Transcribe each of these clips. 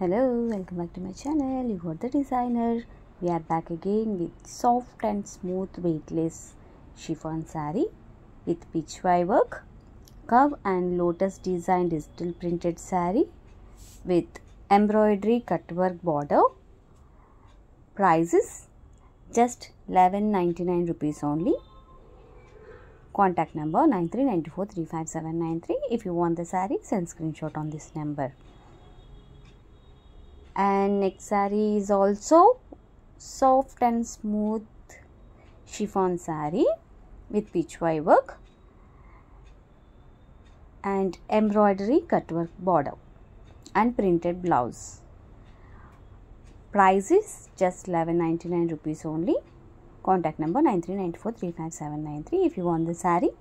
Hello, welcome back to my channel. You got the designer. We are back again with soft and smooth weightless chiffon saree with pitchwai work, curve and lotus design digital printed saree with embroidery cut work border. Prices just 1199 rupees only. Contact number 9394357993. If you want the saree, send screenshot on this number. And next saree is also soft and smooth chiffon saree with pitchwai work and embroidery cut work border and printed blouse. Price is just 1199 rupees only. Contact number 9394357993. If you want the saree,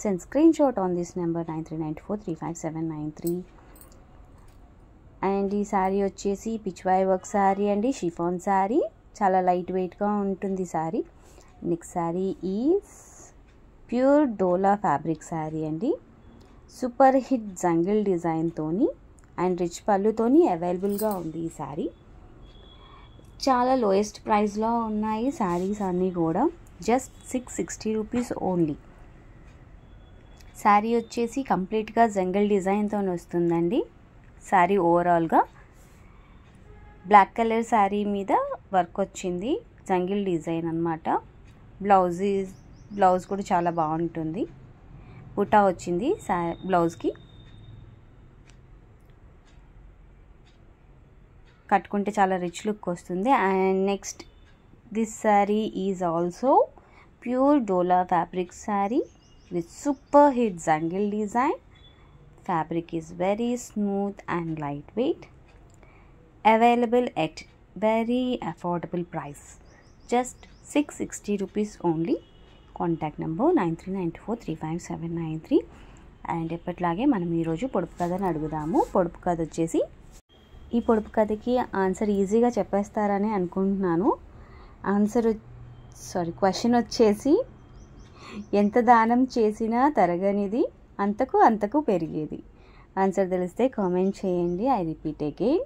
send screenshot on this number 9394357993. And ఈ శారీ వచ్చేసి Pichwai work sari అండి, chiffon sari, చాలా light వెయిట్గా ఉంటుంది sari. Next sari is pure dola fabric sari అండి. Super hit jungle డిజైన్తోని and rich పళ్ళుతోని అవైలబుల్గా ఉంది ఈ శారీ. చాలా లోయెస్ట్ ప్రైస్లో ఉన్నాయి శారీస్ అన్నీ కూడా. Just 660 rupees only. శారీ వచ్చేసి కంప్లీట్గా జంగిల్ డిజైన్తో వస్తుందండి. శారీ ఓవరాల్గా బ్లాక్ కలర్ శారీ మీద వర్క్ వచ్చింది, జంగిల్ డిజైన్ అన్నమాట. బ్లౌజ్ కూడా చాలా బాగుంటుంది. బుటా వచ్చింది బ్లౌజ్కి. కట్టుకుంటే చాలా రిచ్ లుక్ వస్తుంది. And next this sari is also pure dola fabric sari with super hit jungle design. Fabric is very smooth and lightweight. Available at very affordable price. Just 660 rupees only. Contact number 9394357993. And ఎప్పట్లాగే మనం ఈరోజు పొడుపు కథని అడుగుదాము. పొడుపు కథ వచ్చేసి, ఈ పొడుపు కథకి ఆన్సర్ ఈజీగా చెప్పేస్తారని అనుకుంటున్నాను. క్వశ్చన్ వచ్చేసి, ఎంత దానం చేసినా తరగనిది అంతకు పెరిగేది. ఆన్సర్ తెలిస్తే కామెంట్ చేయండి. I repeat again.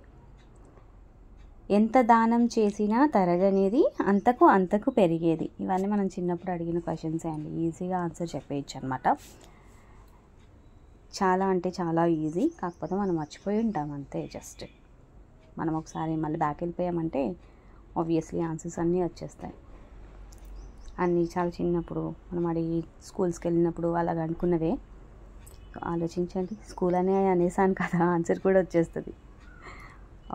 ఎంత దానం చేసినా తరగనిది అంతకు పెరిగేది. ఇవన్నీ మనం చిన్నప్పుడు అడిగిన క్వశ్చన్సే అండి. ఈజీగా ఆన్సర్ చెప్పేయచ్చు అనమాట. చాలా అంటే చాలా ఈజీ. కాకపోతే మనం మర్చిపోయి ఉంటాం అంతే. జస్ట్ మనం ఒకసారి మళ్ళీ బ్యాక్ వెళ్ళిపోయామంటే ఆబ్వియస్లీ ఆన్సర్స్ అన్నీ వచ్చేస్తాయి. అన్నీ చాలా చిన్నప్పుడు మనం అడిగి స్కూల్స్కి వెళ్ళినప్పుడు అలాగ అనుకున్నవే. ఆలోచించండి. స్కూల్ అనేసాను కదా, ఆన్సర్ కూడా వచ్చేస్తుంది.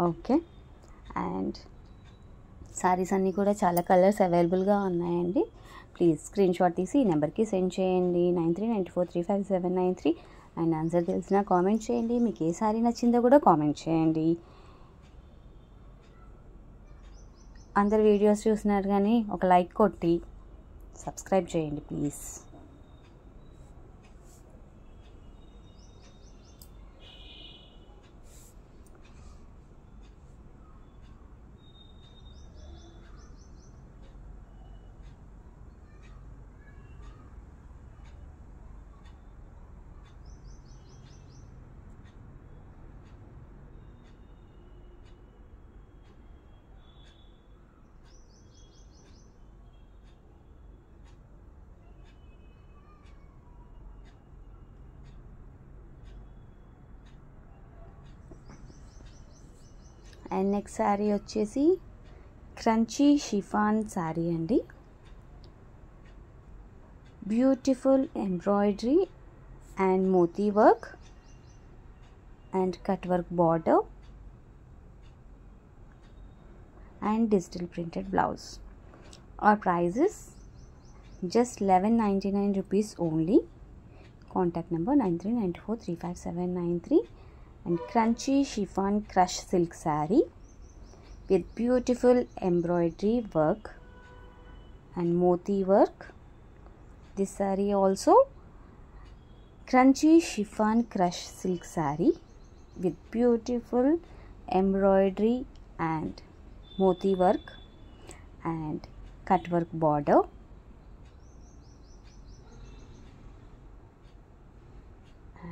ఓకే. అండ్ సారీస్ అన్నీ కూడా చాలా కలర్స్ అవైలబుల్గా ఉన్నాయండి. ప్లీజ్ స్క్రీన్ షాట్ తీసి ఈ నెంబర్కి సెండ్ చేయండి, 9394357993. అండ్ ఆన్సర్ తెలిసినా కామెంట్ చేయండి. మీకు ఏ సారీ నచ్చిందో కూడా కామెంట్ చేయండి. అందరు వీడియోస్ చూస్తున్నారు కానీ ఒక లైక్ కొట్టి సబ్స్క్రైబ్ చేయండి ప్లీజ్. అండ్ నెక్స్ట్ శారీ వచ్చేసి క్రంచీ షిఫాన్ శారీ అండి. Beautiful embroidery and moti work and cut work border and digital printed blouse. Our price is just 1199 rupees only. Contact number 9394357993. And crunchy chiffon crush silk saree with beautiful embroidery work and moti work. This saree also crunchy chiffon crush silk saree with beautiful embroidery and moti work and cut work border.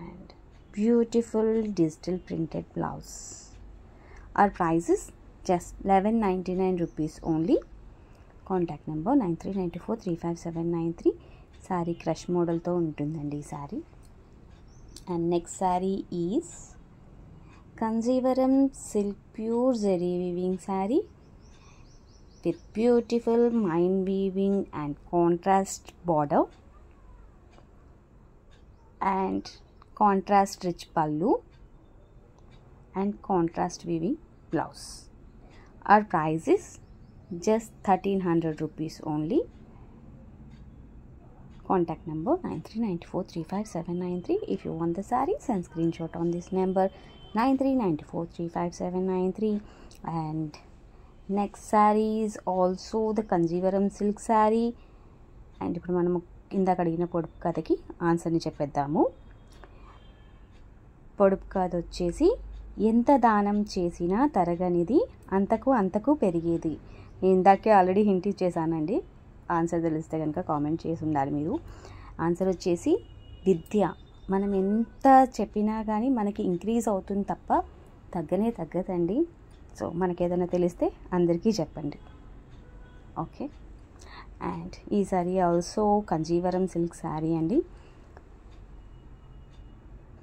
And beautiful digital printed blouse. Our price is just 1199 rupees only. Contact number 9394357793. Saree crush model తో ఉంటుందండి ఈ sorry. And next saree is Kanjivaram silk pure zari weaving saree with beautiful mind weaving and contrast border and contrast rich pallu and contrast weaving blouse. Our price is just 1300 rupees only. Contact number 9394357793. If you want the saree, send screenshot on this number 9394357793. And next saree is also the Kanjivaram silk saree. And ఇప్పుడు మనము ఇందాక అడిగిన పొడుపు కథకి ఆన్సర్ని చెప్పేద్దాము. పొడుపు కథ వచ్చేసి ఎంత దానం చేసినా తరగనిది అంతకు అంతకు పెరిగేది. నేను ఇందాకే ఆల్రెడీ హింట్ ఇచ్చేసానండి. ఆన్సర్ తెలిస్తే కనుక కామెంట్ చేసి ఉండాలి మీరు. ఆన్సర్ వచ్చేసి విద్య. మనం ఎంత చెప్పినా కానీ మనకి ఇంక్రీజ్ అవుతుంది తప్ప తగ్గనే తగ్గదండి. సో మనకి ఏదైనా తెలిస్తే అందరికీ చెప్పండి. ఓకే. అండ్ ఈ సారీ ఆల్సో కంజీవరం సిల్క్ శారీ అండి.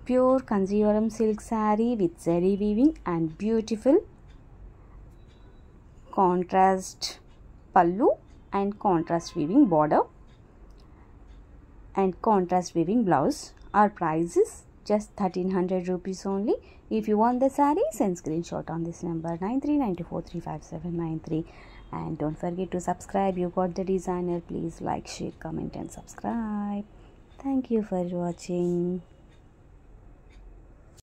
Pure Kanjeevaram silk sari with zari weaving and beautiful contrast pallu and contrast weaving border and contrast weaving blouse. Our price is just 1300 rupees only. If you want the saree, send screenshot on this number 9394357793. And don't forget to subscribe. You got the designer. Please like, share, comment and subscribe. Thank you for watching.